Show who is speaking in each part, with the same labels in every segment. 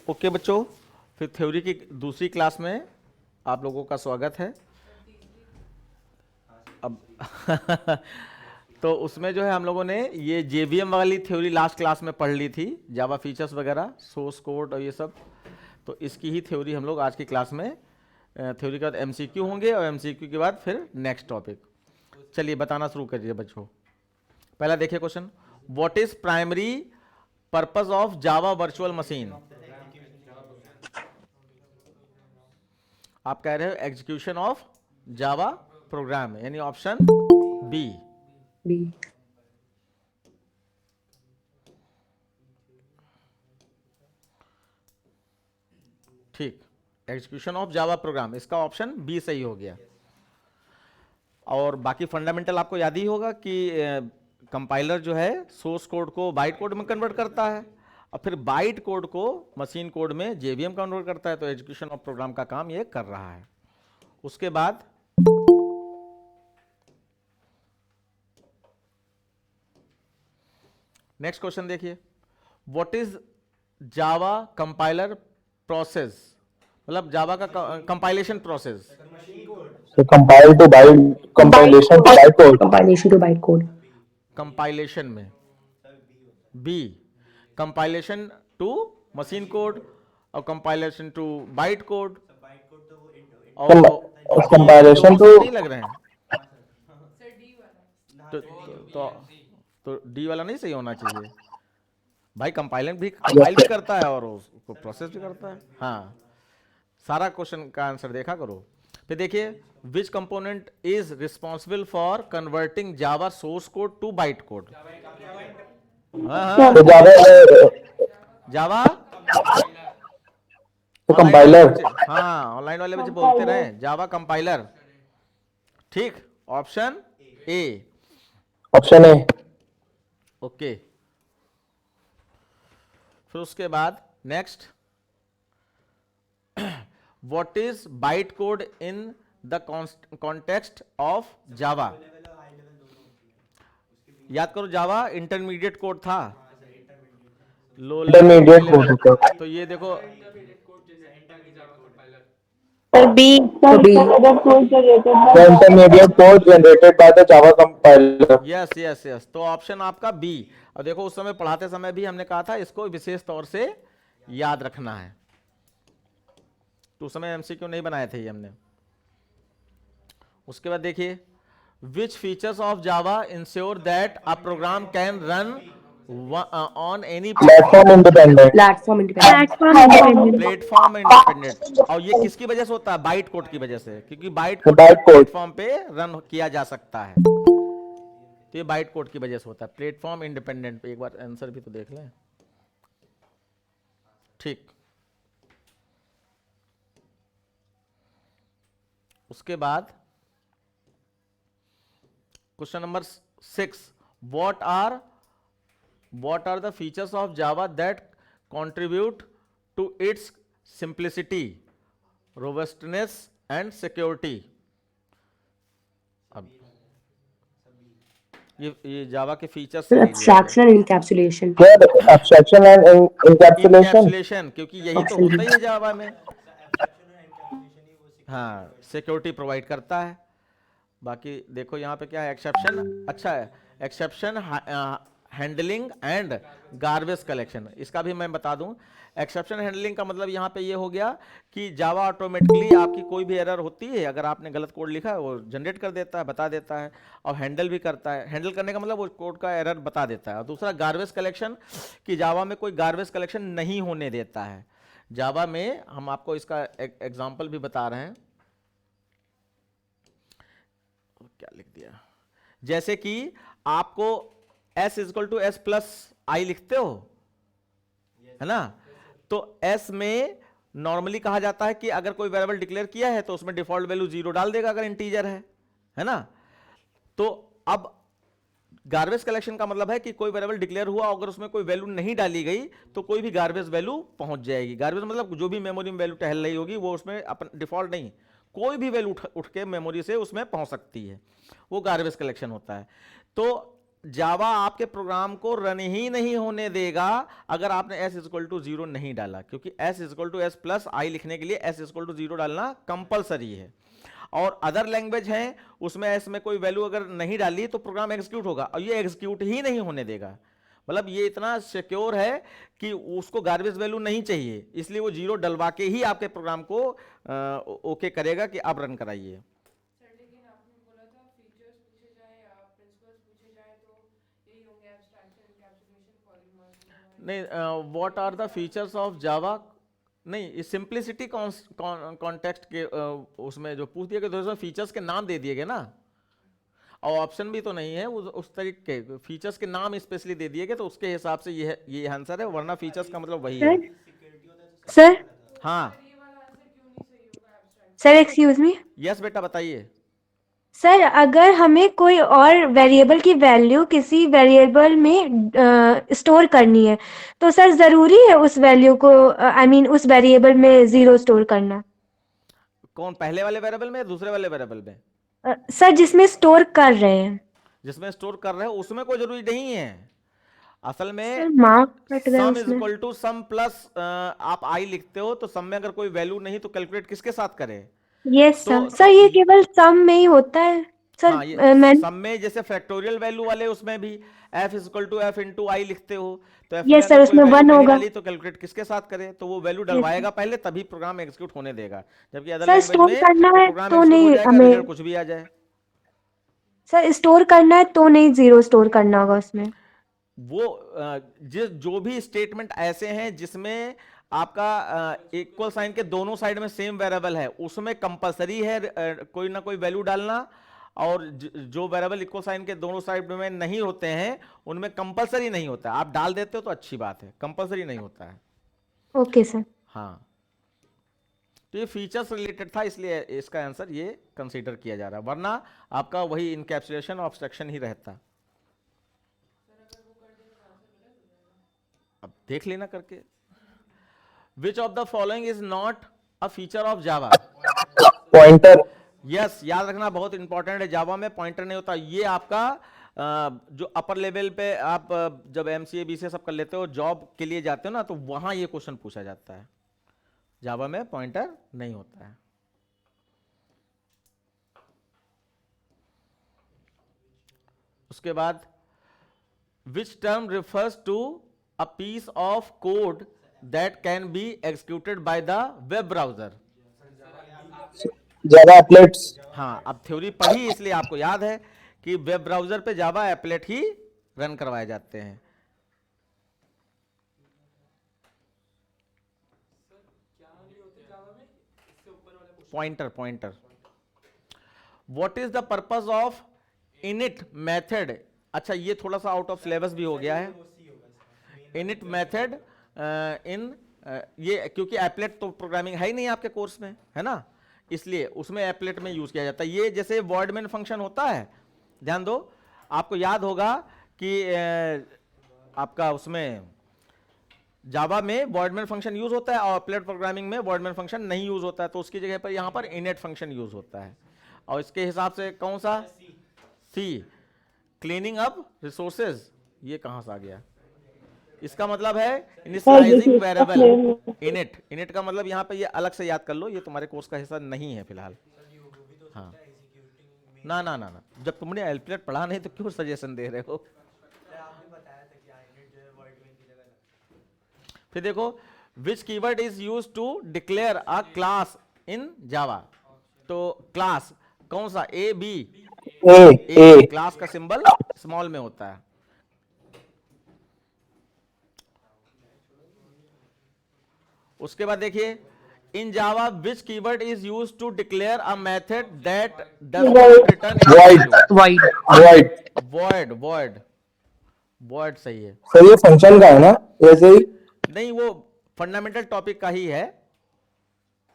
Speaker 1: Okay बच्चों, फिर theory की दूसरी क्लास में आप लोगों का स्वागत है। अब तो उसमें जो है हम लोगों ने ये जेवीएम वाली थ्योरी लास्ट क्लास में पढ़ ली थी, जावा फीचर्स वगैरह, सोर्स कोड और ये सब। तो इसकी ही थ्योरी हम लोग आज की क्लास में, थ्योरी के बाद एमसीक्यू होंगे और एमसीक्यू के बाद फिर नेक्स्ट टॉपिक। चलिए बताना शुरू करिए बच्चों। पहला देखिए question, what is primary purpose of Java virtual machine. आप कह रहे हो एग्जीक्यूशन ऑफ जावा प्रोग्राम, यानी ऑप्शन बी।
Speaker 2: बी।
Speaker 1: ठीक, एग्जीक्यूशन ऑफ जावा प्रोग्राम, इसका ऑप्शन बी सही हो गया। और बाकी फंडामेंटल आपको याद ही होगा कि कंपाइलर जो है सोर्स कोड को बाइट कोड में कन्वर्ट करता है और फिर बाइट कोड को मशीन कोड में जेवीएम कन्वर्ट करता है। तो एग्जीक्यूशन ऑफ प्रोग्राम का काम ये कर रहा है। उसके बाद नेक्स्ट क्वेश्चन देखिए, what is Java compiler process, मतलब जावा का compilation process.
Speaker 3: So compile to byte, compilation to bytecode.
Speaker 2: Compilation to bytecode.
Speaker 1: Compilation में बी, कंपाइलेशन टू मशीन कोड और कंपाइलेशन टू बाइट कोड। और
Speaker 3: Compilation to
Speaker 1: नहीं लग रहे हैं तो डी वाला नहीं सही होना चाहिए भाई। कंपाइलर भी कंपाइल भी करता है और उसको प्रोसेस भी करता है। हाँ, सारा क्वेश्चन का आंसर देखा करो। फिर देखिए, which component is responsible for converting Java source code to byte code.
Speaker 3: तो
Speaker 1: जावा
Speaker 3: तो कंपाइलर।
Speaker 1: हाँ, ऑनलाइन वाले बच्चे बोलते रहे जावा कंपाइलर। ठीक, option A.
Speaker 3: Option A.
Speaker 1: Okay, फिर उसके बाद next, what is byte code in the context of जावा। याद करो, जावा इंटरमीडिएट कोड था, लो
Speaker 3: इंटरमीडिएट कोड।
Speaker 1: तो ये देखो
Speaker 4: B
Speaker 3: The intermediate code generated by the Java compiler.
Speaker 1: Yes yes yes, तो ऑप्शन आपका बी। और देखो उस समय पढ़ाते समय भी हमने कहा था इसको विशेष तौर से याद रखना है, तो उस समय एमसीक्यू नहीं बनाए थे ये हमने। उसके बाद देखिए, which features of Java ensure that a program can run on any
Speaker 3: Platform independent.
Speaker 2: Platform independent.
Speaker 1: Platform independent. और ये किसकी वजह से होता है? बाइट कोड की वजह से, क्योंकि byte code
Speaker 3: Byte code.
Speaker 1: Platform पे रन किया जा सकता है, तो ये बाइट कोड की वजह से होता है। प्लेटफॉर्म इंडिपेंडेंट पे एक बार आंसर भी तो देख लें। ठीक, उसके बाद question number 6, what are the features of java that contribute to its simplicity, robustness and security। अब ये जावा के features
Speaker 2: So abstraction and encapsulation.
Speaker 3: Yeah, abstraction and encapsulation.
Speaker 1: Encapsulation, क्योंकि यही तो होता ही है जावा में। हाँ, सिक्योरिटी प्रोवाइड करता है। बाकी देखो यहाँ पे क्या है, एक्सेप्शन, अच्छा है, exception handling and garbage collection. इसका भी मैं बता दूं, एक्सेप्शन हैंडलिंग का मतलब यहाँ पे ये हो गया कि जावा ऑटोमेटिकली आपकी कोई भी एरर होती है, अगर आपने गलत कोड लिखा है वो जनरेट कर देता है, बता देता है, और हैंडल भी करता है। हैंडल करने का मतलब वो कोड का एरर बता देता है। और दूसरा गार्बेज कलेक्शन, कि जावा में कोई गार्बेज कलेक्शन नहीं होने देता है। जावा में हम आपको इसका एग्जाम्पल भी बता रहे हैं। क्या लिख दिया, जैसे कि आपको s equal to S plus I लिखते हो, है ना, तो s में नॉर्मली कहा जाता है कि अगर कोई वेरिएबल डिक्लेयर किया है तो उसमें डिफॉल्ट वैल्यू 0 डाल देगा अगर इंटीजर है ना। तो अब गार्बेज कलेक्शन का मतलब है कि कोई वेरिएबल डिक्लेयर हुआ, अगर उसमें कोई वैल्यू नहीं डाली गई तो कोई भी गार्बेज वैल्यू पहुंच जाएगी। गार्बेज मतलब जो भी मेमोरी में वैल्यू टहल रही होगी वो उसमें अपन डिफॉल्ट नहीं, कोई भी वैल्यू उठ के मेमोरी से उसमें पहुंच सकती है, वो गार्बेज कलेक्शन होता है। तो जावा आपके प्रोग्राम को रन ही नहीं होने देगा अगर आपने s इक्वल टू 0 नहीं डाला, क्योंकि s equal to s plus I लिखने के लिए s इक्वल टू 0 डालना कंपलसरी है। और अदर लैंग्वेज है उसमें s में कोई वैल्यू अगर नहीं डाली तो प्रोग्राम एग्जीक्यूट होगा, और ये एग्जीक्यूट ही नहीं होने देगा। मतलब ये इतना सिक्योर है कि उसको गार्बेज वैल्यू नहीं चाहिए, इसलिए वो 0 डलवा के ही आपके प्रोग्राम को ओके करेगा कि आप रन कराइए। नहीं, what are the features of Java, नहीं सिंप्लिसिटी कॉन्टेक्स्ट के उसमें जो पूछ दिया गया तो फीचर्स के नाम दे दिए गए ना, और ऑप्शन भी तो नहीं है उस तरीके के फीचर्स के नाम स्पेशली दे दिए गए, तो उसके हिसाब से ये आंसर है, वरना फीचर्स का मतलब वही है।
Speaker 2: सर
Speaker 1: हाँ
Speaker 2: सर एक्सक्यूज मी
Speaker 1: यस बेटा बताइए।
Speaker 2: सर, अगर हमें कोई और वेरिएबल की वैल्यू किसी वेरिएबल में स्टोर करनी है तो सर जरूरी है उस वैल्यू को आई मीन उस वेरिएबल में 0 स्टोर करना?
Speaker 1: कौन, पहले वाले वेरिएबल में या दूसरे वाले वेरिएबल में?
Speaker 2: सर जिसमें स्टोर कर रहे हैं।
Speaker 1: जिसमें स्टोर कर रहे हो उसमें कोई जरूरी नहीं है, असल
Speaker 2: सर
Speaker 1: में
Speaker 2: मार्क कट गया
Speaker 1: सम इज
Speaker 2: उसमें।
Speaker 1: इक्वल टू सम प्लस आप आई लिखते हो तो सम में अगर कोई वैल्यू नहीं तो कैलकुलेट किसके साथ करे?
Speaker 2: यस
Speaker 1: तो
Speaker 2: सर ये केवल सम में ही होता है सर।
Speaker 1: हाँ ये
Speaker 2: मैं
Speaker 1: सम में जैसे फैक्टोरियल वैल्यू वाले उसमें भी f is equal to F into I लिखते हो, तो f में
Speaker 2: यस सर
Speaker 1: अगर कोई
Speaker 2: उसमें
Speaker 1: वैल्यू
Speaker 2: 1
Speaker 1: नहीं
Speaker 2: होगा।
Speaker 1: डाली तो कैलकुलेट किसके साथ करे, तो वो वैल्यू डलवाएगा पहले तभी प्रोग्राम एग्जीक्यूट होने देगा, जबकि अदर
Speaker 2: सर
Speaker 1: लैंग्वेज
Speaker 2: स्टोर
Speaker 1: में
Speaker 2: करना है
Speaker 1: प्रोग्राम
Speaker 2: तो
Speaker 1: एग्जीक्यूट हो
Speaker 2: नहीं
Speaker 1: जाएगा
Speaker 2: हमें,
Speaker 1: रिजल्ट कुछ भी आ जाए।
Speaker 2: सर स्टोर करना है तो नहीं 0 स्टोर करना होगा उसमें?
Speaker 1: वो जो भी स्टेटमेंट ऐसे हैं जिसमें आपका इक्वल साइन के दोनों साइड में सेम वेरिएबल है उसमें कंपलसरी है कोई ना कोई वैल्यू डालना, और जो वेरिएबल इक्वल साइन के दोनों साइड में नहीं होते हैं उनमें कंपलसरी नहीं होता है। आप डाल देते हो तो अच्छी बात है, कंपलसरी नहीं होता है।
Speaker 2: Okay sir.
Speaker 1: हाँ तो ये फीचर्स रिलेटेड था इसलिए इसका आंसर ये कंसीडर किया जा रहा है, वरना आपका वही इनकैप्सुलेशन और ऑब्स्ट्रक्शन ही रहता। अब देख लेना करके। विच of the following is not a feature of Java?
Speaker 3: Pointer.
Speaker 1: Yes याद रखना बहुत इंपॉर्टेंट है, जावा में पॉइंटर नहीं होता। ये आपका जो अपर लेवल पे आप जब एमसीए बीसीए सब कर लेते हो जॉब के लिए जाते हो ना, तो वहां ये क्वेश्चन पूछा जाता है, जावा में पॉइंटर नहीं होता है। उसके बाद which term refers to a piece of code that can be executed by the web browser?
Speaker 3: Java applets.
Speaker 1: हाँ अब थ्योरी पढ़ी इसलिए आपको याद है कि वेब ब्राउजर पे जावा एप्लेट ही रन करवाए जाते हैं। Pointer pointer. What is the purpose of init method? अच्छा ये थोड़ा सा आउट ऑफ सिलेबस भी हो गया है। इनिट मेथड इन ये क्योंकि एप्लेट तो प्रोग्रामिंग है ही नहीं आपके कोर्स में, है ना, इसलिए उसमें एप्लेट में यूज किया जाता है। ये जैसे वर्डमैन फंक्शन होता है, ध्यान दो, आपको याद होगा कि आपका उसमें जावा में वर्डमैन फंक्शन यूज होता है और एप्लेट प्रोग्रामिंग में वर्डमैन फंक्शन नहीं यूज होता है, तो उसकी जगह पर यहां पर इनिट फंक्शन यूज होता है। और इसके हिसाब से कौन सा? सी, क्लीनिंग अप रिसोर्सेज। ये कहां से आ गया? इसका मतलब है इनिशियलाइजिंग वेरिएबल। इनिट, इनिट का मतलब यहाँ पे ये अलग से याद कर लो, ये तुम्हारे कोर्स का हिस्सा नहीं है फिलहाल। हाँ ना ना ना ना, जब तुमने एप्लेट पढ़ा नहीं तो क्यों सजेशन दे रहे हो? फिर देखो which keyword is use to declare a class in Java? तो क्लास कौन सा? A B? ए। क्लास का सिंबल स्मॉल में होता है। उसके बाद देखिए in Java which keyword is use to declare a method that does not return void. Void सही है
Speaker 3: सर ये फंक्शन का है ना, ऐसे ही
Speaker 1: नहीं, वो फंडामेंटल टॉपिक का ही है,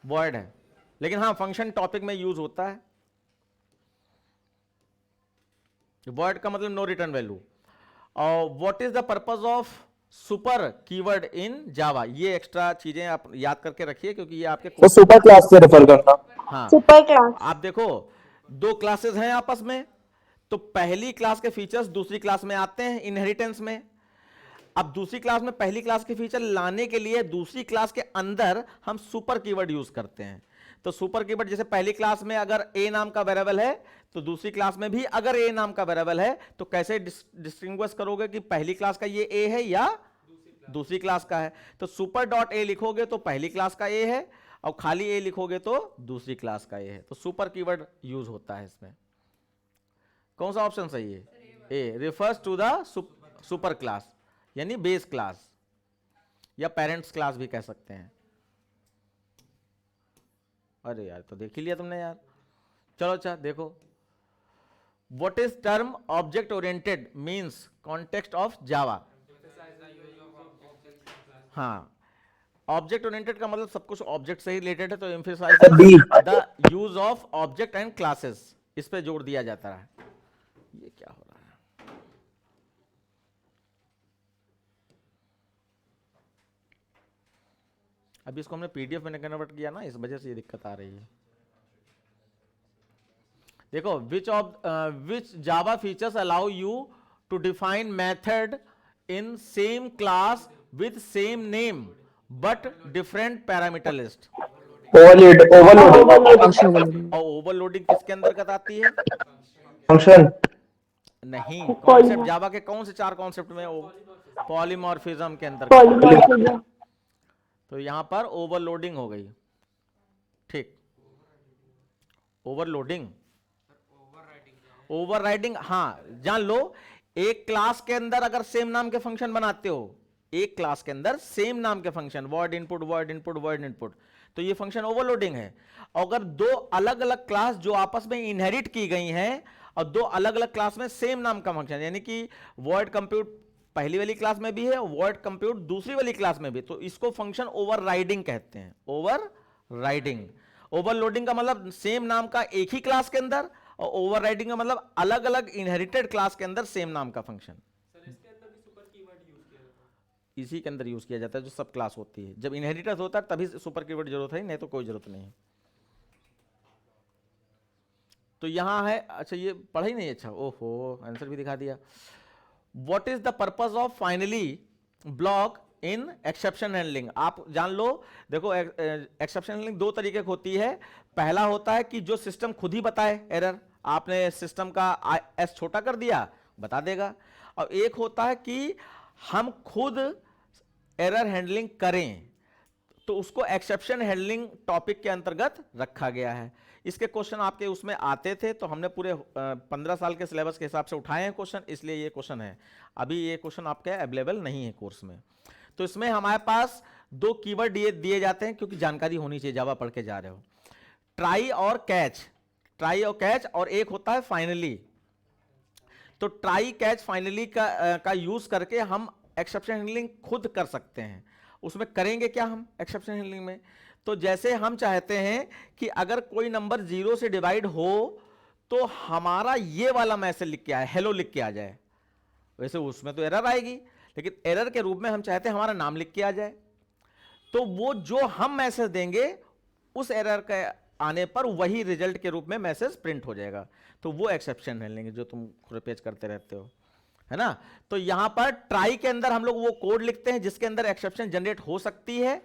Speaker 1: वॉइड है, लेकिन हाँ फंक्शन टॉपिक में यूज होता है। वॉइड का मतलब नो रिटर्न वैल्यू। और what is the purpose of super keyword in Java? ये एक्स्ट्रा चीजें आप याद करके रखिए क्योंकि ये आपके
Speaker 3: वो सुपर क्लास से रेफर करना।
Speaker 1: हाँ
Speaker 2: सुपर क्लास।
Speaker 1: आप देखो दो क्लासेस हैं आपस में, तो पहली क्लास के फीचर्स दूसरी क्लास में आते हैं इनहेरिटेंस में। अब दूसरी क्लास में पहली क्लास के फीचर लाने के लिए दूसरी क्लास के अंदर हम सुपर कीवर्ड यूज करते हैं। तो सुपर कीवर्ड जैसे पहली क्लास में अगर a नाम का वेरिएबल है तो दूसरी क्लास में भी अगर a नाम का वेरिएबल है, तो कैसे डिस्टिंग्विश करोगे कि पहली क्लास का ये a है या दूसरी क्लास का है। तो सुपर डॉट a लिखोगे तो पहली क्लास का a है, और खाली a लिखोगे तो दूसरी क्लास का a है। तो सुपर कीवर्ड यूज होता है इसमें। कौन सा ऑप्शन सही है? A refers to the super class, यानी बेस क्लास या पेरेंट्स क्लास भी कह सकते हैं। अरे यार तो देख ही लिया तुमने यार। चलो अच्छा देखो, what is term object oriented means context of जावा। हाँ, ऑब्जेक्ट ओरिएंटेड का मतलब सब कुछ ऑब्जेक्ट से ही रिलेटेड है, तो emphasize the use of object and classes, इस पे जोर दिया जाता है। ये क्या हो रहा है? अभी इसको हमने पीडीएफ में कन्वर्ट किया ना, इस वजह से ये दिक्कत आ रही है। देखो, which Java features allow you to define method in same class with same name but different parameter list.
Speaker 3: Overloading
Speaker 1: और ओवरलोडिंग किसके अंतर्गत आती है?
Speaker 3: फंक्शन
Speaker 1: नहीं, कॉन्सेप्ट जावा के कौन से 4 कॉन्सेप्ट में? पॉलीमॉर्फिज्म के अंतर्गत। तो यहां पर ओवरलोडिंग हो गई। ठीक, ओवरलोडिंग, ओवरराइडिंग। हाँ, जान लो, एक क्लास के अंदर अगर सेम नाम के फंक्शन बनाते हो, एक क्लास के अंदर सेम नाम के function, word input word input word input, तो ये फंक्शन ओवरलोडिंग है। अगर दो अलग अलग क्लास जो आपस में इनहेरिट की गई हैं और दो अलग अलग क्लास में सेम नाम का फंक्शन, यानी कि वर्ड कंप्यूट पहली वाली क्लास में भी है, वर्ड कंप्यूट दूसरी वाली क्लास में भी, तो इसको फंक्शन ओवरराइडिंग कहते हैं। ओवरराइडिंग। ओवरलोडिंग का मतलब सेम नाम का एक ही क्लास के अंदर, और ओवरराइडिंग का मतलब अलग अलग इनहेरिटेड क्लास के अंदर सेम नाम का फंक्शन। इसी के अंदर यूज किया जाता है जो सब क्लास होती है। जब इनहेरिटेंस होता है तभी सुपर कीवर्ड जरूरत है, नहीं तो कोई जरूरत नहीं है। तो यहां है, अच्छा ये पढ़ा ही नहीं। अच्छा, ओहो, आंसर भी दिखा दिया। What is the purpose of finally block in exception handling? आप जान लो, देखो एक्सेप्शन हैंडलिंग 2 तरीके की होती है। पहला होता है कि जो सिस्टम खुद ही बताए एरर, आपने सिस्टम का एस छोटा कर दिया, बता देगा। और एक होता है कि हम खुद एरर हैंडलिंग करें, तो उसको एक्सेप्शन हैंडलिंग टॉपिक के अंतर्गत रखा गया है। इसके क्वेश्चन आपके उसमें आते थे, तो हमने पूरे 15 साल के सिलेबस के हिसाब से उठाए हैं क्वेश्चन, इसलिए ये क्वेश्चन है। अभी ये क्वेश्चन आपके अवेलेबल नहीं है कोर्स में। तो इसमें हमारे पास 2 कीवर्ड दिए जाते हैं, क्योंकि जानकारी होनी चाहिए, जावा पढ़ के जा रहे हो। ट्राई और कैच, ट्राई और कैच, और एक होता है फाइनली। तो ट्राई कैच फाइनली का यूज करके हम एक्सेप्शन हैंडलिंग खुद कर सकते हैं। उसमें करेंगे क्या हम एक्सेप्शन हैंडलिंग में? तो जैसे हम चाहते हैं कि अगर कोई नंबर 0 से डिवाइड हो तो हमारा ये वाला मैसेज लिख के आए, हेलो लिख के आ जाए। वैसे उसमें तो एरर आएगी, लेकिन एरर के रूप में हम चाहते हैं हमारा नाम लिख के आ जाए। तो वो जो हम मैसेज देंगे उस एरर के आने पर वही रिजल्ट के रूप में मैसेज प्रिंट हो जाएगा। तो वो एक्सेप्शन हैंडलिंग जो तुम रिपेच करते रहते हो, है ना। तो यहां पर ट्राई के अंदर हम लोग वो कोड लिखते हैं जिसके अंदर एक्सेप्शन जनरेट हो सकती है,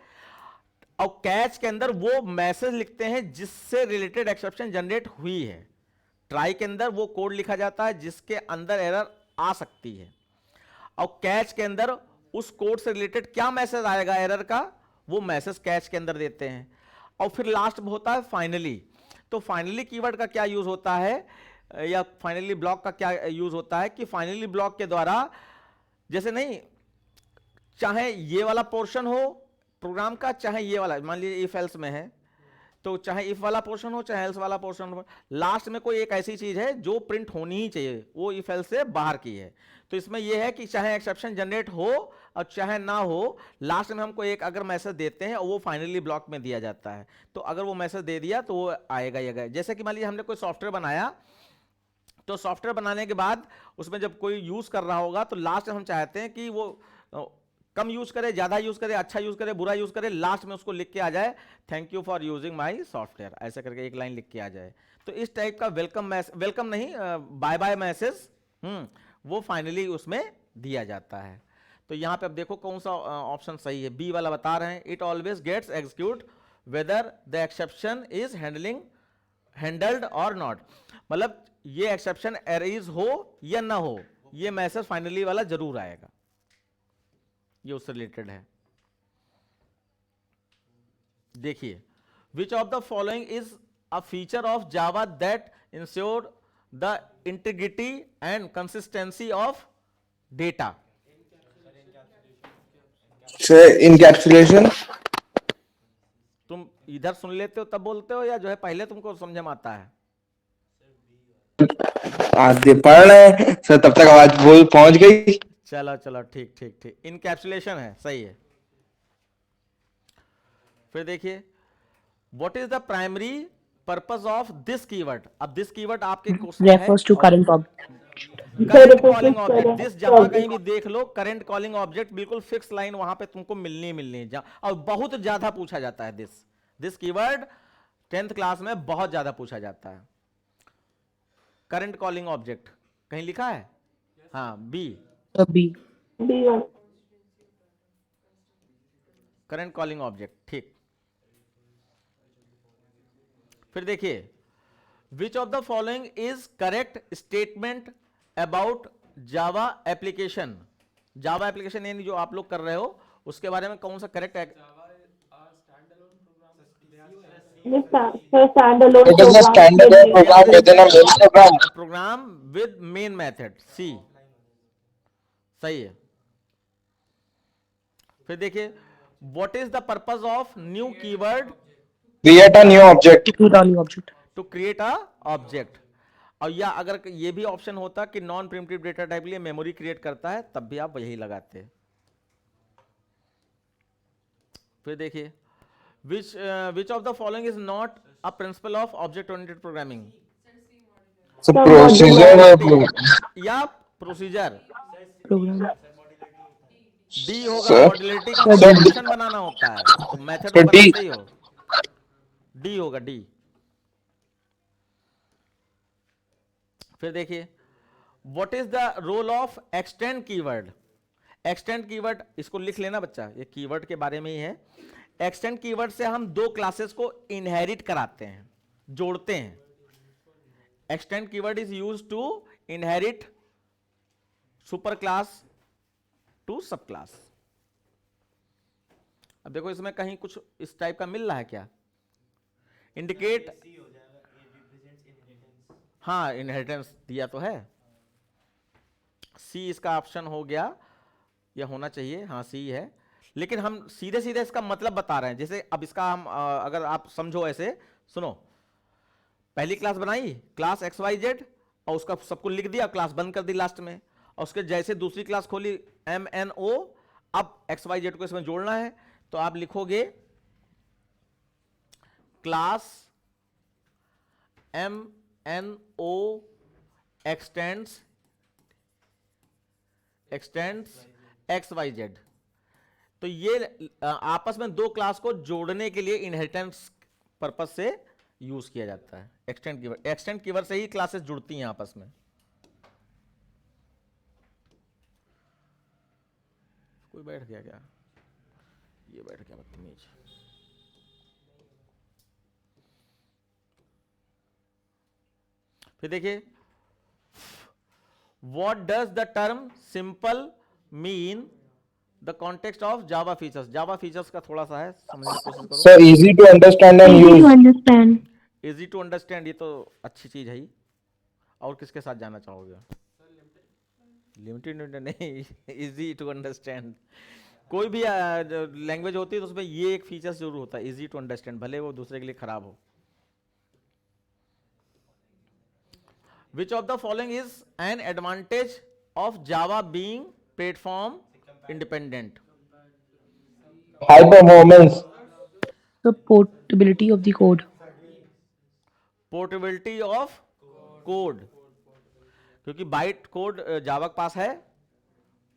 Speaker 1: और कैच के अंदर वो मैसेज लिखते हैं जिससे रिलेटेड एक्सेप्शन जनरेट हुई है। ट्राई के अंदर वो कोड लिखा जाता है जिसके अंदर एरर आ सकती है, और कैच के अंदर उस कोड से रिलेटेड क्या मैसेज आएगा एरर का, वो मैसेज कैच के अंदर देते हैं। और फिर लास्ट में होता है फाइनली। तो फाइनली कीवर्ड का क्या यूज होता है, या फाइनली ब्लॉक का क्या यूज होता है कि फाइनली ब्लॉक के द्वारा, जैसे नहीं, चाहे ये वाला पोर्शन हो प्रोग्राम का, चाहे ये वाला, मान लीजिए इफ एल्स में है, तो चाहे इफ वाला पोर्शन हो चाहे एल्स वाला पोर्शन हो, लास्ट में कोई एक ऐसी चीज है जो प्रिंट होनी ही चाहिए, वो इफ एल्स से बाहर की है। तो इसमें यह है कि चाहे एक्सेप्शन जनरेट हो और चाहे ना हो, लास्ट में हमको एक अगर मैसेज देते हैं और वो फाइनली ब्लॉक में दिया जाता है, तो अगर वो मैसेज दे दिया तो वो आएगा ही आएगा। जैसे कि मान लीजिए हमने कोई सॉफ्टवेयर बनाया, तो सॉफ्टवेयर बनाने के बाद उसमें जब कोई यूज कर रहा होगा तो लास्ट में हम चाहते हैं कि वो कम यूज करे, ज्यादा यूज करे, अच्छा यूज करे, बुरा यूज करे, लास्ट में उसको लिख के आ जाए thank you for using my software, ऐसा करके एक लाइन लिख के आ जाए। तो इस टाइप का वेलकम नहीं, बाय बाय मैसेज वो फाइनली उसमें दिया जाता है। तो यहां पे अब देखो कौन सा ऑप्शन सही है, बी वाला बता रहे हैं, it always gets execute whether the exception is handled और नॉट। मतलब ये एक्सेप्शन एरेज हो या ना हो, ये मैसेज फाइनली वाला जरूर आएगा, ये उससे रिलेटेड है। देखिए, which of the following is a feature of Java that ensure the integrity and consistency of data.
Speaker 3: Encapsulation.
Speaker 1: तुम इधर सुन लेते हो तब बोलते हो, या जो है पहले तुमको समझ में आता है?
Speaker 3: आधे पढ़ रहे हैं सर, तब तक आवाज बोल पहुंच गई।
Speaker 1: चलो चलो, ठीक ठीक ठीक, इनकैप्सुलेशन है, सही है। फिर देखिए, what is the primary purpose of this keyword. अब दिस कीवर्ड आपके क्वेश्चन है
Speaker 4: refers to current object.
Speaker 1: Current calling object. This जहां कहीं भी देख लो करंट कॉलिंग ऑब्जेक्ट, बिल्कुल फिक्स लाइन वहां पे तुमको मिलनी है। और बहुत ज्यादा पूछा जाता है दिस कीवर्ड, 10th क्लास में बहुत ज्यादा पूछा जाता है। करंट कॉलिंग ऑब्जेक्ट कहीं लिखा है? हाँ, B,
Speaker 4: B.
Speaker 1: Current calling object, ठीक। फिर देखिए, which of the following is correct statement about Java application. Java application यानी जो आप लोग कर रहे हो उसके बारे में कौन सा करेक्ट है? Program with main method, C सही है। फिर देखिए, what is the purpose of new keyword
Speaker 3: create a new object.
Speaker 4: To create a new object.
Speaker 1: To create a object. और या अगर ये भी ऑप्शन होता कि नॉन प्रिमिटिव डेटा टाइप के लिए मेमोरी क्रिएट करता है, तब भी आप यही लगाते। फिर देखिए, which of the following is not a principle of object oriented programming.
Speaker 3: Procedure
Speaker 1: या प्रोसीजर,
Speaker 4: Program.
Speaker 1: डी होगा,
Speaker 3: सर
Speaker 1: मॉड्यूलरिटी का फंक्शन बनाना होता है, तो मेथड तो
Speaker 3: डी
Speaker 1: बनाते ही हो, डी होगा, डी। फिर देखिए, what is the role of extend keyword. Extend keyword इसको लिख लेना बच्चा, ये कीवर्ड के बारे में ही है। एक्सटेंड कीवर्ड से हम दो क्लासेस को इनहेरिट कराते हैं, जोड़ते हैं। Extend keyword is used to inherit super class to sub class. अब देखो इसमें कहीं कुछ इस टाइप का मिल रहा है क्या? इंडिकेट, हाँ इनहेरिटेंस दिया तो है, सी इसका ऑप्शन हो गया, यह होना चाहिए, हाँ सी है। लेकिन हम सीधे सीधे इसका मतलब बता रहे हैं। जैसे अब इसका हम अगर आप समझो ऐसे, सुनो, पहली क्लास बनाई क्लास XYZ और उसका सबको लिख दिया, क्लास बंद कर दी लास्ट में, और उसके जैसे दूसरी क्लास खोली MNO, अब XYZ को इसमें जोड़ना है, तो आप लिखोगे क्लास MNO एक्सटेंड्स XYZ। तो ये आपस में दो क्लास को जोड़ने के लिए इनहेरिटेंस पर्पस से यूज किया जाता है एक्सटेंड कीवर्ड। एक्सटेंड कीवर्ड से ही क्लासेस जुड़ती हैं आपस में। कोई बैठ गया क्या? ये बैठ गया बदतमीज। फिर देखिए, what does the term simple mean the context of Java features. Java features का थोड़ा सा है, समझने की कोशिश करो।
Speaker 3: Sir easy to understand and
Speaker 2: Easy to
Speaker 3: use.
Speaker 2: understand.
Speaker 1: Easy to understand, ये तो अच्छी चीज है ही। और किसके साथ जाना चाहोगे? लिमिटेड नहीं, इजी टू अंडरस्टैंड। कोई भी लैंग्वेज होती है तो उसमें ये एक फीचर जरूर होता है, इजी टू अंडरस्टैंड, भले वो दूसरे के लिए खराब हो। विच of the following is an advantage of Java being platform independent.
Speaker 3: High performance.
Speaker 4: The portability of the code.
Speaker 1: Portability of code, क्योंकि बाइट कोड जावा के पास है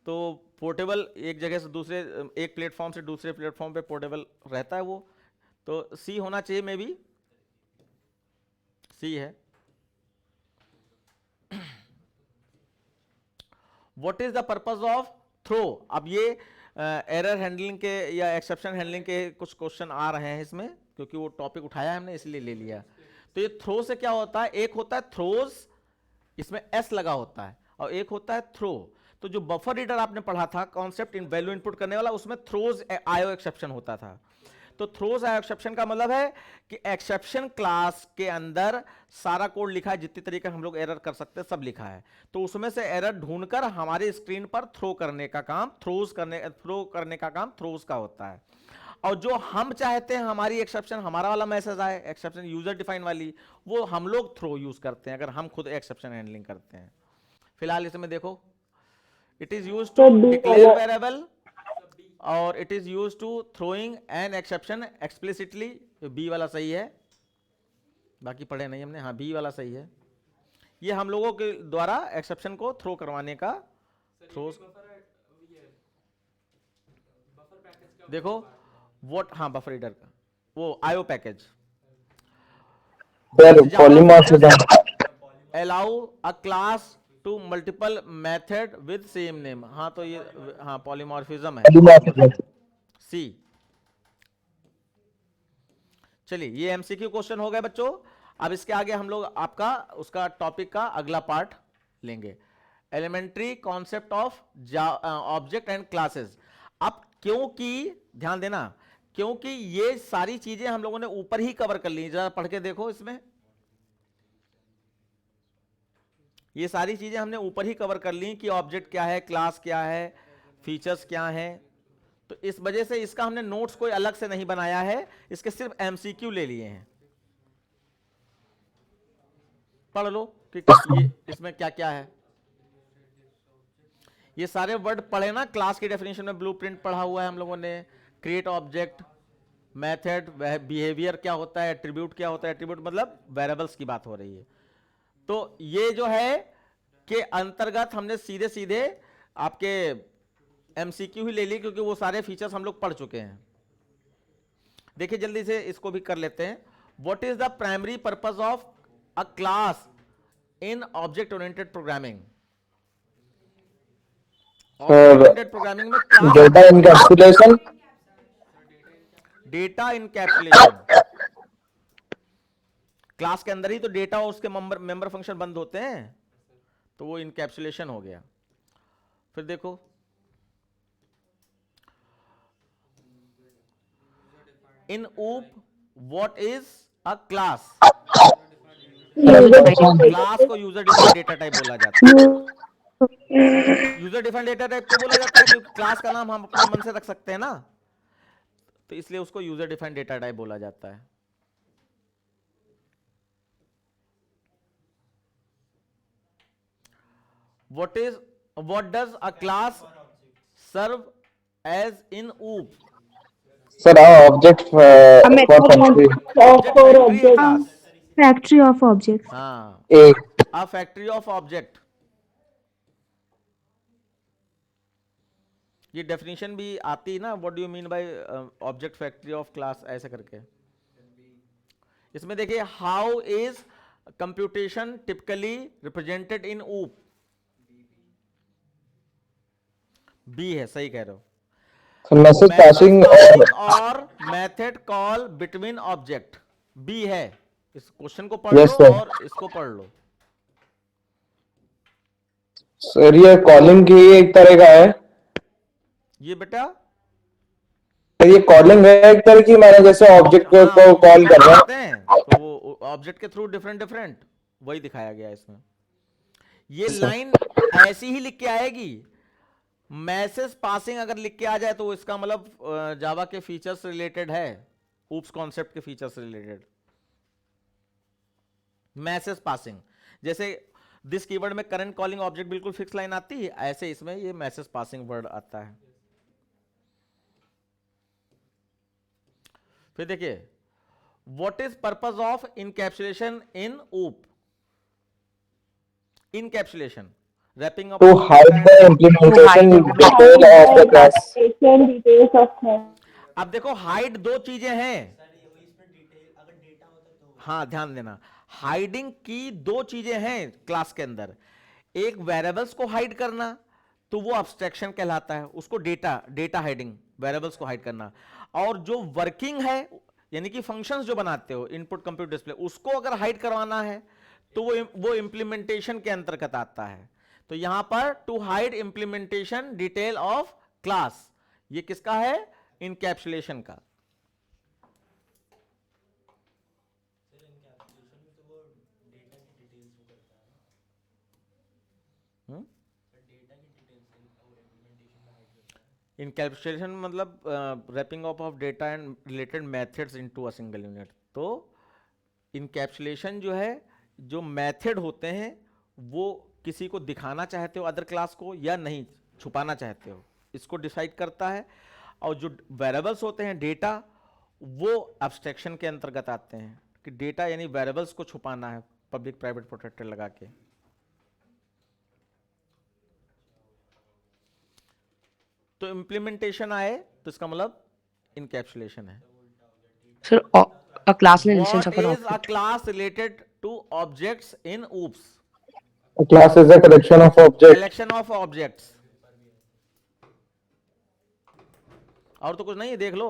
Speaker 1: तो पोर्टेबल एक जगह से दूसरे, एक प्लेटफॉर्म से दूसरे प्लेटफॉर्म पे पोर्टेबल रहता है वो, तो सी होना चाहिए, मे बी सी है। What is the purpose of throw? अब ये एरर हैंडलिंग के या एक्सेप्शन हैंडलिंग के कुछ क्वेश्चन आ रहे हैं इसमें, क्योंकि वो टॉपिक उठाया है हमने इसलिए ले लिया। तो ये थ्रो से क्या होता है, एक होता है थ्रोज, इसमें एस लगा होता है, और एक होता है थ्रो। तो जो बफर रीडर आपने पढ़ा था कॉन्सेप्ट इन वैल्यू इनपुट करने वाला, उसमें थ्रोज आयो एक्सेप्शन होता था। तो थ्रोज आयो एक्सेप्शन का मतलब है कि एक्सेप्शन क्लास के अंदर सारा कोड लिखा है, जितनी तरीके हम लोग एरर कर सकते हैं सब लिखा है, तो उसमें से एरर ढूंढकर हमारी स्क्रीन पर थ्रो करने का काम थ्रोज का होता है। और जो हम चाहते हैं हमारी एक्सेप्शन, हमारा वाला मैसेज आए, एक्सेप्शन यूजर डिफाइन वाली, वो हम लोग थ्रो यूज करते हैं अगर हम खुद एक्सेप्शन हैंडलिंग करते हैं। फिलहाल इसमें देखो, it is use to declare variable और it is use to throwing an exception explicitly. B वाला सही है, बाकी पढ़े नहीं हमने, हाँ बी वाला सही है। ये हम लोगों के द्वारा एक्सेप्शन को थ्रो करवाने का थ्रोज। देखो व्हाट, हाँ बफर रीडर का वो IO package.
Speaker 3: Polymorphism.
Speaker 1: Allow a class to multiple method with same name. हाँ तो ये, हाँ पॉलीमॉर्फिज्म है,
Speaker 3: पॉलीमॉर्फिज्म।
Speaker 1: सी। चलिए ये एमसीक्यू क्वेश्चन हो गए बच्चों। अब इसके आगे हम लोग आपका उसका टॉपिक का अगला पार्ट लेंगे, elementary concept of object and classes. अब क्योंकि ध्यान देना, क्योंकि ये सारी चीजें हम लोगों ने ऊपर ही कवर कर ली, जरा पढ़ के देखो इसमें, ये सारी चीजें हमने ऊपर ही कवर कर ली कि ऑब्जेक्ट क्या है, क्लास क्या है, फीचर्स क्या हैं। तो इस वजह से इसका हमने नोट्स कोई अलग से नहीं बनाया है, इसके सिर्फ एमसीक्यू ले लिए हैं। पढ़ लो कि ये इसमें क्या क्या है, ये सारे वर्ड पढ़े ना। क्लास की डेफिनेशन में ब्लूप्रिंट पढ़ा हुआ है हम लोगों ने, क्रिएट ऑब्जेक्ट, मेथड, बिहेवियर क्या होता है, एट्रीब्यूट क्या होता है, एट्रीब्यूट मतलब वेरिएबल्स की बात हो रही है। तो ये जो है के अंतर्गत हमने सीधे सीधे आपके एमसीक्यू ही ले ली, क्योंकि वो सारे फीचर्स हम लोग पढ़ चुके हैं। देखिए जल्दी से इसको भी कर लेते हैं। What is the primary purpose of a class in object oriented programming? Object oriented programming में
Speaker 3: data encapsulation.
Speaker 1: Data encapsulation, class के अंदर ही तो डेटा और उसके मेंबर फंक्शन बंद होते हैं, तो वो इनकैप्सुलेशन हो गया। फिर देखो इन ऊप what is a class? Class को यूजर डिफाइंड डेटा टाइप बोला जाता है। यूजर डिफाइंड डेटा टाइप क्यों बोला जाता है? क्योंकि क्लास का नाम हम अपने मन से रख सकते हैं ना, तो इसलिए उसको यूजर डिफाइंड डेटा टाइप बोला जाता है। what does a class serve as in OOP?
Speaker 3: Sir object for factory.
Speaker 1: Factory है class।
Speaker 2: Factory of object.
Speaker 1: हाँ,
Speaker 3: एक
Speaker 1: a factory of object। ये डेफिनेशन भी आती है ना, what do you mean by object factory of class, ऐसे करके। इसमें देखिए, how is computation typically represented in OOP? B है, सही कह रहे हो।
Speaker 3: मैसेज पासिंग
Speaker 1: और method call between object, B है। इस क्वेश्चन को पढ़
Speaker 3: Yes,
Speaker 1: लो
Speaker 3: sir.
Speaker 1: और इसको पढ़ लो।
Speaker 3: सर ये कॉलिंग की एक तरह का है।
Speaker 1: ये बेटा
Speaker 3: ये कॉलिंग है एक तरह की, मैंने जैसे ऑब्जेक्ट को कॉल कर रहा
Speaker 1: करते हैं, तो वो ऑब्जेक्ट के थ्रू डिफरेंट डिफरेंट वही दिखाया गया है इसमें। ये लाइन ऐसी ही लिख के आएगी। मैसेज पासिंग अगर लिख के आ जाए तो इसका मतलब जावा के फीचर्स रिलेटेड है, ऊप्स कॉन्सेप्ट के फीचर्स रिलेटेड। मैसेज पासिंग, जैसे दिस कीवर्ड में करंट कॉलिंग ऑब्जेक्ट बिल्कुल फिक्स लाइन आती है, ऐसे इसमें ये मैसेज पासिंग वर्ड आता है। फिर देखिए, what is purpose of encapsulation in OOP? Encapsulation, wrapping up
Speaker 3: To
Speaker 1: of
Speaker 3: hide
Speaker 1: data
Speaker 3: the
Speaker 1: and
Speaker 3: implementation detail of the class.
Speaker 2: details of class.
Speaker 1: अब देखो हाइड दो चीजें हैं, हाँ ध्यान देना, हाइडिंग की दो चीजें हैं क्लास के अंदर। एक वेरिएबल्स को हाइड करना तो वो अब्स्ट्रैक्शन कहलाता है, उसको डेटा हाइडिंग, वेरिएबल्स को हाइड करना। और जो वर्किंग है यानी कि फंक्शंस जो बनाते हो, इनपुट कंप्यूट डिस्प्ले, उसको अगर हाइड करवाना है तो वो इंप्लीमेंटेशन के अंतर्गत आता है। तो यहां पर to hide implementation detail of class, ये किसका है, इनकैप्सुलेशन का। इनकैप्सुलेशन मतलब wrapping up of data and related methods into a single unit. तो इनकैप्सुलेशन जो है, जो मेथड होते हैं वो किसी को दिखाना चाहते हो अदर क्लास को या नहीं छुपाना चाहते हो, इसको डिसाइड करता है। और जो वेरिएबल्स होते हैं डेटा, वो एब्स्ट्रैक्शन के अंतर्गत आते हैं कि डेटा यानी वेरिएबल्स को छुपाना है पब्लिक प्राइवेट प्रोटेक्टर लगा के। तो इम्प्लीमेंटेशन आए तो इसका मतलब इनकैप्सुलेशन है।
Speaker 4: Sir, a class in instance
Speaker 1: What
Speaker 4: of an
Speaker 1: is a
Speaker 4: object.
Speaker 1: class related to objects in OOPS?
Speaker 3: A class is a collection of objects.
Speaker 1: Collection of objects। और तो कुछ नहीं है, देख लो,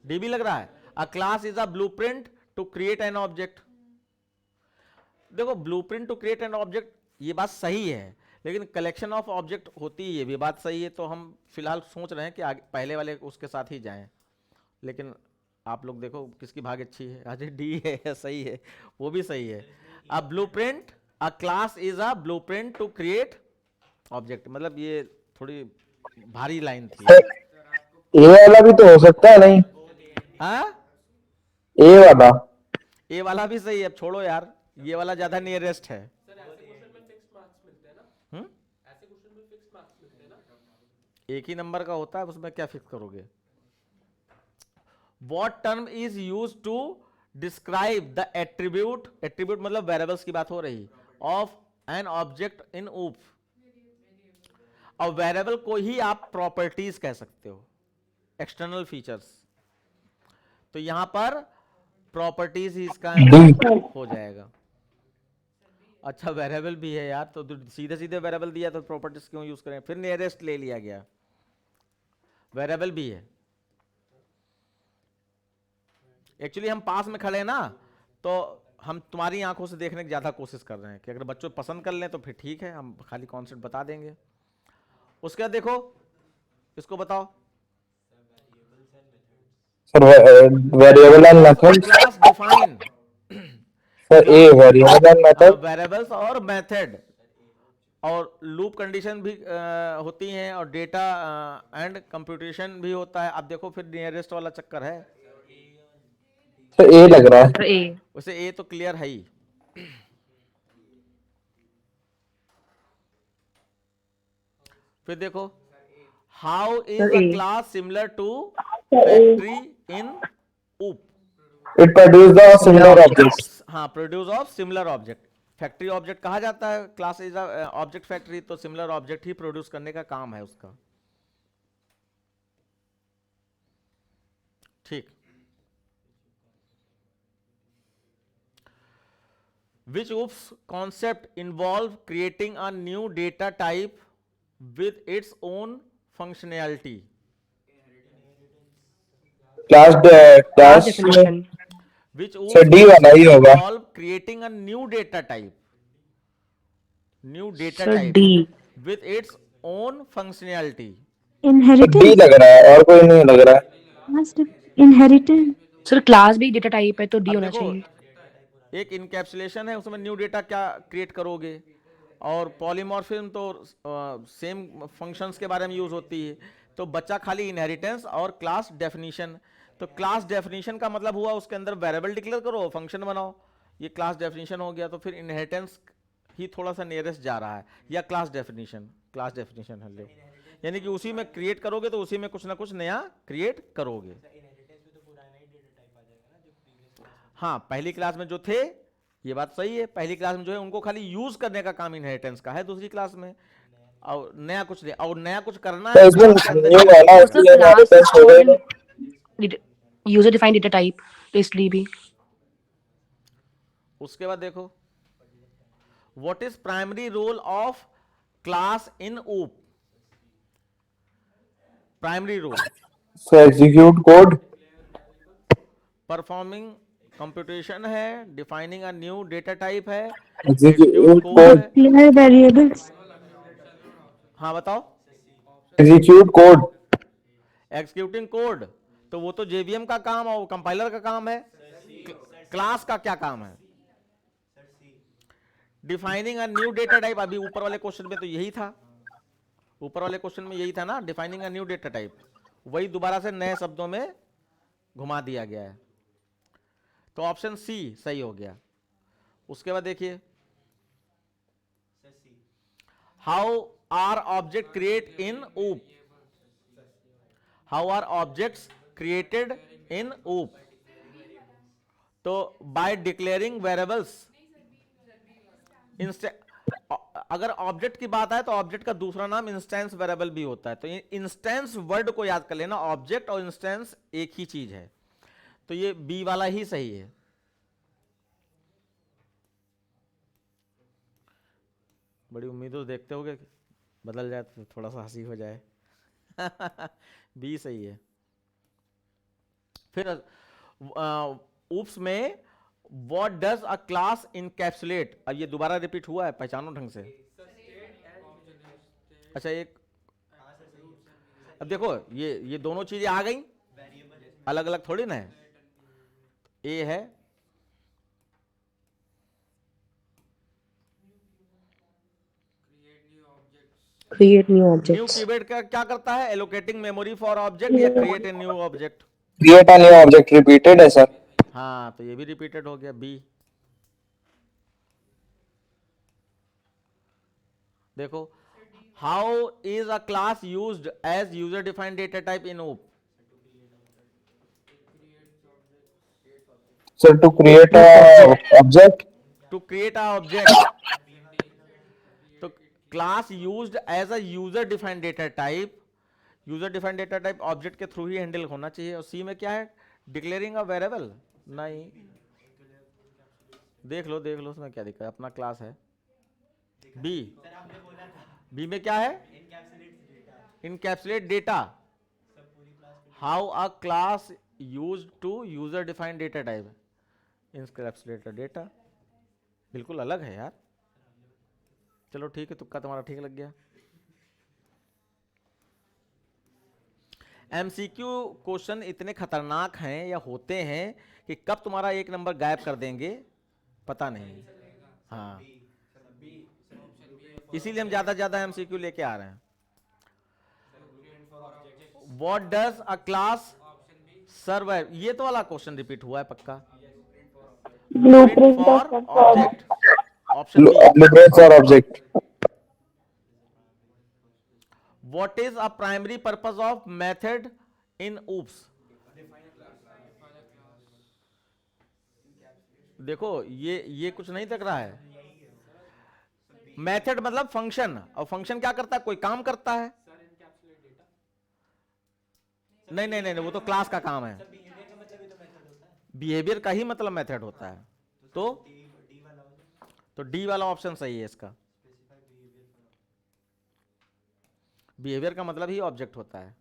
Speaker 1: डीबी लग रहा है। A class is a blueprint to create an object। देखो blueprint to create an object, ये बात सही है, लेकिन कलेक्शन ऑफ ऑब्जेक्ट होती है, ये भी बात सही है। तो हम फिलहाल सोच रहे हैं कि आगे पहले वाले उसके साथ ही जाएं, लेकिन आप लोग देखो किसकी भाग अच्छी है। अरे डी है, सही है, वो भी सही है। A blueprint, a class is a blueprint to create object, मतलब ये थोड़ी भारी लाइन थी।
Speaker 3: ए वाला भी तो हो सकता है, नहीं?
Speaker 1: हाँ,
Speaker 3: ए वाला।
Speaker 1: ए वाला भी सही है, अब छोड़ो यार, ये वाला ज्यादा नियरेस्ट है। एक ही नंबर का होता है, उसमें क्या फिक्स करोगे। What term is used to describe the attribute, attribute मतलब वेरिएबल्स की बात हो रही, of an object in OOP। और वेरिएबल को ही आप प्रॉपर्टीज कह सकते हो, एक्सटर्नल फीचर्स। तो यहां पर प्रॉपर्टीज ही इसका आंसर हो जाएगा। अच्छा वेरिएबल भी है यार, तो सीधे सीधे वेरिएबल दिया तो प्रॉपर्टीज क्यों यूज करें, फिर नियरेस्ट ले लिया गया, वेरिएबल भी है। एक्चुअली हम पास में खड़े हैं ना, तो हम तुम्हारी आंखों से देखने की ज्यादा कोशिश कर रहे हैं कि अगर बच्चों पसंद कर लें तो फिर ठीक है, हम खाली कॉन्सेप्ट बता देंगे। उसके बाद देखो, इसको बताओ।
Speaker 3: Sir, variable and methods.
Speaker 1: Class define
Speaker 3: Sir, A variable and method.
Speaker 1: Variables और मेथड, और लूप कंडीशन भी होती हैं, और डेटा एंड कंप्यूटेशन भी होता है। अब देखो फिर नियरेस्ट वाला चक्कर है,
Speaker 3: Sir, A लग रहा है।
Speaker 4: Sir, A.
Speaker 1: उसे ए तो क्लियर है ही। फिर देखो, how is
Speaker 4: Sir,
Speaker 1: a
Speaker 4: A.
Speaker 1: Class similar to factory in OOP.
Speaker 3: It produce the similar objects.
Speaker 1: हाँ, produce of similar object. Factory object कहा जाता है, क्लास इज ऑब्जेक्ट फैक्ट्री, तो सिमिलर ऑब्जेक्ट ही प्रोड्यूस करने का काम है उसका। ठीक। Which OOPS concept involve creating a new data type with its own functionality?
Speaker 3: Class
Speaker 4: Class
Speaker 3: में
Speaker 4: definition.
Speaker 1: Which
Speaker 3: Sir, D वाला ही होगा।
Speaker 1: involve creating a new data type? New data
Speaker 4: Sir,
Speaker 1: type
Speaker 4: D.
Speaker 1: with its own functionality.
Speaker 3: तो D
Speaker 2: Inheritance,
Speaker 3: लग रहा है, और कोई नहीं लग रहा है।
Speaker 2: inheritance,
Speaker 4: Sir, class भी data type है तो D
Speaker 1: अब
Speaker 4: होना
Speaker 1: देखो,
Speaker 4: चाहिए।
Speaker 1: एक इनकैप्सुलेशन है, उसमें न्यू डेटा क्या क्रिएट करोगे, और पॉलीमॉर्फिज्म तो सेम फंक्शंस के बारे में यूज होती है। तो बच्चा खाली इनहेरिटेंस और क्लास डेफिनेशन। तो क्लास डेफिनेशन का मतलब हुआ उसके अंदर वेरिएबल डिक्लेयर करो, फंक्शन बनाओ, ये क्लास डेफिनेशन हो गया। तो फिर इनहेरिटेंस ही थोड़ा सा नियरेस्ट जा रहा है, या क्लास डेफिनेशन है, यानी कि उसी में क्रिएट करोगे तो उसी में कुछ ना कुछ नया क्रिएट करोगे। हाँ, पहली क्लास में जो थे ये बात सही है, पहली क्लास में जो है उनको खाली यूज करने का काम इनहेरिटेंस का है, दूसरी क्लास में और नया कुछ नहीं, और नया कुछ करना
Speaker 3: तो
Speaker 1: है
Speaker 3: इसमें
Speaker 1: क्लास के अंदर
Speaker 3: न्यू
Speaker 1: ही।
Speaker 3: है ना,
Speaker 4: सर
Speaker 3: इसलिए
Speaker 4: क्लास
Speaker 3: इनहेरिटेंस हो
Speaker 4: स्टोर
Speaker 3: गएगा।
Speaker 4: यूजर डिफाइंड डेटा टाइप, तो इसलिए भी।
Speaker 1: उसके बाद देखो, what is primary role of class in OOP? Primary role
Speaker 3: so execute code,
Speaker 1: performing computation है, defining a new data type है, एग्जीक्यूट
Speaker 3: एग्जीक्यूट
Speaker 1: कोड
Speaker 3: कोड,
Speaker 1: है।
Speaker 2: Declare variables.
Speaker 1: हाँ बताओ।
Speaker 3: Execute code.
Speaker 1: एग्जीक्यूटिंग कोड, तो वो तो जेवीएम का काम और कंपाइलर का काम है। क्लास का क्या काम है? Defining a new data type, अभी ऊपर वाले क्वेश्चन में तो यही था, ऊपर वाले क्वेश्चन में यही था ना, defining a new data type, वही दोबारा से नए शब्दों में घुमा दिया गया है, तो ऑप्शन सी सही हो गया। उसके बाद देखिए, how are object create in OOP? How are objects created in OOP? तो बाय डिक्लेयरिंग वेरिएबल्स। अगर ऑब्जेक्ट की बात है तो ऑब्जेक्ट का दूसरा नाम इंस्टेंस वेरिएबल भी होता है, तो इंस्टेंस वर्ड को याद कर लेना, ऑब्जेक्ट और इंस्टेंस एक ही चीज है, तो ये बी वाला ही सही है। बड़ी उम्मीदों से देखते होगे कि बदल जाए तो थोड़ा सा हंसी हो जाए। बी सही है। फिर ऊप्स में what does a class encapsulate? अब ये दोबारा रिपीट हुआ है, पहचानो ढंग से। अच्छा एक, अब देखो ये दोनों चीजें आ गई, अलग अलग थोड़ी ना है। ए है
Speaker 4: create new
Speaker 1: new
Speaker 4: objects.
Speaker 1: Keyword का क्या करता है? एलोकेटिंग मेमोरी फॉर ऑब्जेक्ट या create a new object?
Speaker 3: Create a new object, repeated है सर।
Speaker 1: हाँ तो ये भी रिपीटेड हो गया, बी। देखो, how is a class used as user defined data type in OOP?
Speaker 3: Sir to create a object,
Speaker 1: to create a object, तो class used as a user defined data type, user defined data type object के through ही handle होना चाहिए। और सी में क्या है? Declaring a variable. नहीं, देख लो उसमें क्या दिक्कत है, अपना क्लास है। बी, बी में क्या है? Encapsulate data. How a class use to user defined data type, encapsulate data, बिल्कुल अलग है यार। चलो ठीक है, तुक्का तुम्हारा ठीक लग गया। एमसीक्यू क्वेश्चन इतने खतरनाक हैं या होते हैं कि कब तुम्हारा एक नंबर गायब कर देंगे पता नहीं। हाँ, इसीलिए हम ज्यादा एमसीक्यू लेके आ रहे हैं। What does a class survive, ये तो वाला क्वेश्चन रिपीट हुआ है पक्का। Blueprint for object, option B.
Speaker 3: Blueprint for object.
Speaker 1: What is a primary purpose of method in OOPs? देखो ये कुछ नहीं दिख रहा है। मेथड मतलब फंक्शन, और फंक्शन क्या करता है? कोई काम करता है। नहीं, वो तो क्लास का काम है। बिहेवियर का ही मतलब मेथड होता है, तो डी वाला ऑप्शन सही है इसका। बिहेवियर का मतलब ही ऑब्जेक्ट होता है,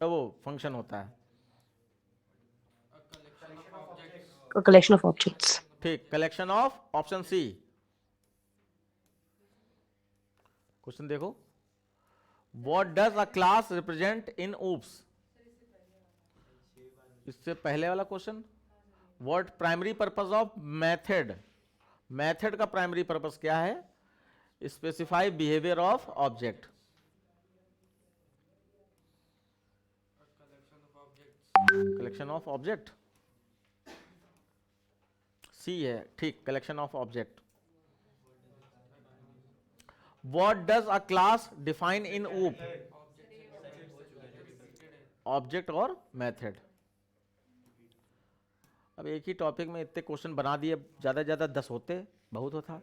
Speaker 1: तो वो फंक्शन होता है।
Speaker 4: Collection of objects.
Speaker 1: ठीक, collection of, option C. Question देखो, what does a class represent in OOPs? इससे पहले वाला question, what primary purpose of method? Method का प्राइमरी पर्पस क्या है? Specify behaviour of object. Collection of object, C है ठीक, collection of object. What does a class define in OOP? Object और method. अब एक ही टॉपिक में इतने क्वेश्चन बना दिए, ज्यादा से ज्यादा 10 होते, बहुत होता।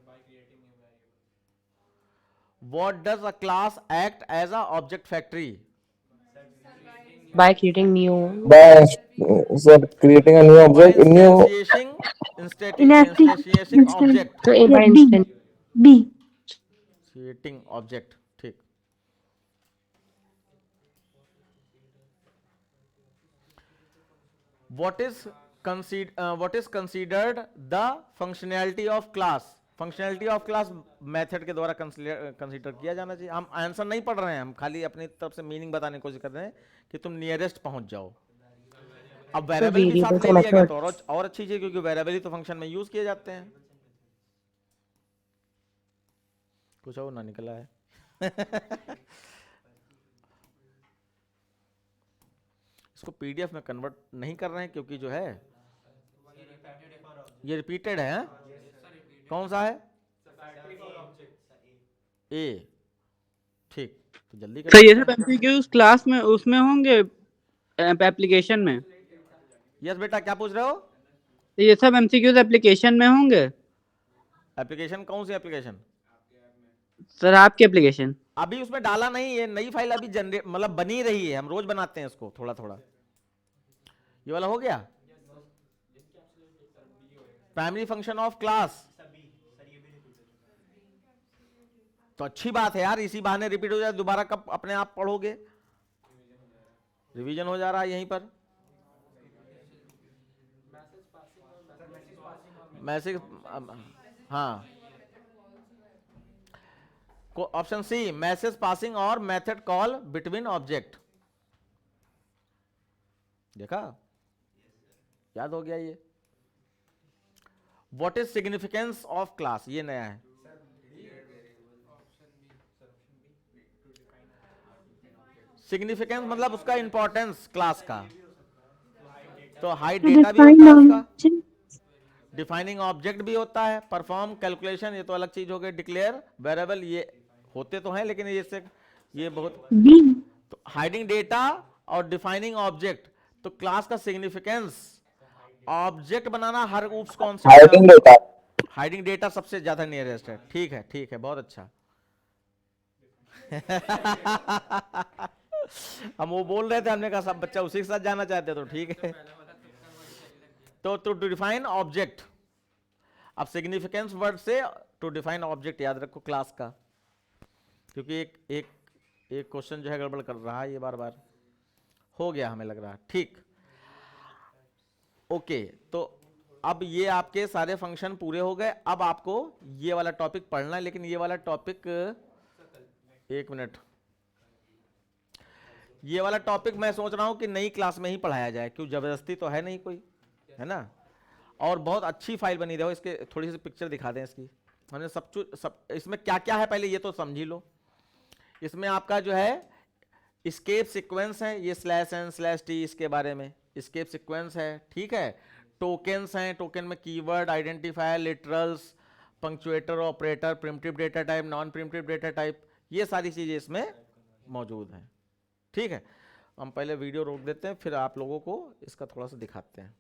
Speaker 1: What does a class act as a object factory?
Speaker 4: By creating new.
Speaker 3: By sir creating a new
Speaker 1: by
Speaker 3: object, new
Speaker 1: instantiating
Speaker 2: Inactive
Speaker 1: instantiating
Speaker 2: instant
Speaker 1: object,
Speaker 4: So by
Speaker 2: yeah, B
Speaker 4: instant.
Speaker 2: B
Speaker 1: creating object, ठीक। what is considered the functionality of class? Functionality of class method के द्वारा consider किया जाना चाहिए। हम answer नहीं पढ़ रहे हैं, हम खाली अपनी तरफ से मीनिंग बताने की कोशिश कर रहे हैं कि तुम नियरेस्ट पहुंच जाओ। अब वेरिएबल भी साथ
Speaker 4: variables
Speaker 1: ले
Speaker 4: or
Speaker 1: लिया गया तो
Speaker 4: methods.
Speaker 1: और अच्छी चीज, क्योंकि वेरिएबल ही तो फंक्शन में यूज किए जाते हैं। कुछ और ना निकला है। इसको पीडीएफ में कन्वर्ट नहीं कर रहे हैं क्योंकि जो है ये रिपीटेड है। कौन सा है? ए, ठीक, तो जल्दी
Speaker 5: सर ये
Speaker 1: कर।
Speaker 5: सब एमसीक्यूज क्लास में उसमें होंगे एप्लीकेशन में?
Speaker 1: यस बेटा, क्या पूछ रहे हो?
Speaker 5: ये सब एमसीक्यूज एप्लीकेशन में होंगे?
Speaker 1: एप्लीकेशन कौन सी एप्लीकेशन?
Speaker 5: सर आपकी एप्लीकेशन।
Speaker 1: अभी उसमें डाला नहीं, ये नई फाइल अभी जनरेट मतलब बनी रही है, हम रोज बनाते हैं इसको थोड़ा थोड़ा। ये वाला हो गया, प्राइमरी फंक्शन ऑफ क्लास। तो अच्छी बात है यार, इसी बहाने रिपीट हो जाए, दोबारा कब अपने आप पढ़ोगे, रिवीजन हो जा रहा है यहीं पर। मैसेज, हाँ, ऑप्शन सी, मैसेज पासिंग और मेथड कॉल बिटवीन ऑब्जेक्ट। देखा, याद हो गया ये। What is significance of class, ये नया है। सिग्निफिकेंस मतलब उसका इंपॉर्टेंस क्लास का। तो हाइड डेटा भी होता है उसका, डिफाइनिंग ऑब्जेक्ट भी होता है, परफॉर्म कैलकुलेशन, ये तो अलग चीज हो गई, डिक्लेयर वेरिएबल, ये होते तो हैं लेकिन ये बहुत।
Speaker 2: B
Speaker 1: तो हाइडिंग डेटा और डिफाइनिंग ऑब्जेक्ट, तो क्लास का सिग्निफिकेंस ऑब्जेक्ट बनाना, हर उप्स कौन सा?
Speaker 3: Hiding data.
Speaker 1: हाइडिंग डेटा सबसे ज्यादा नियरेस्ट है। ठीक है, ठीक है, बहुत अच्छा। हम वो बोल रहे थे, हमने कहा सब बच्चा उसी के साथ जाना चाहते, तो ठीक है। तो टू डिफाइन ऑब्जेक्ट, अब सिग्निफिकेंस वर्ड से टू डिफाइन ऑब्जेक्ट याद रखो क्लास का, क्योंकि एक क्वेश्चन जो है गड़बड़ कर रहा है ये बार बार। हो गया हमें लग रहा है, ठीक, ओके। तो अब ये आपके सारे फंक्शन पूरे हो गए। अब आपको ये वाला टॉपिक पढ़ना है, लेकिन ये वाला टॉपिक, एक मिनट, ये वाला टॉपिक मैं सोच रहा हूं कि नई क्लास में ही पढ़ाया जाए, क्यों, जबरदस्ती तो है नहीं कोई, है ना। और बहुत अच्छी फाइल बनी, देखो इसके थोड़ी सी पिक्चर दिखा दें इसकी, हमने सब इसमें क्या क्या है पहले ये तो समझ ही लो। इसमें आपका जो है स्केप सीक्वेंस है, ये /n/t, इसके बारे में स्केप सीक्वेंस है, ठीक है। टोकन्स हैं, टोकन में keyword, identifier, literals, punctuator, operator, primitive data type, non primitive data type, ये सारी चीजें इसमें मौजूद हैं, ठीक है। हम पहले वीडियो रोक देते हैं, फिर आप लोगों को इसका थोड़ा सा दिखाते हैं।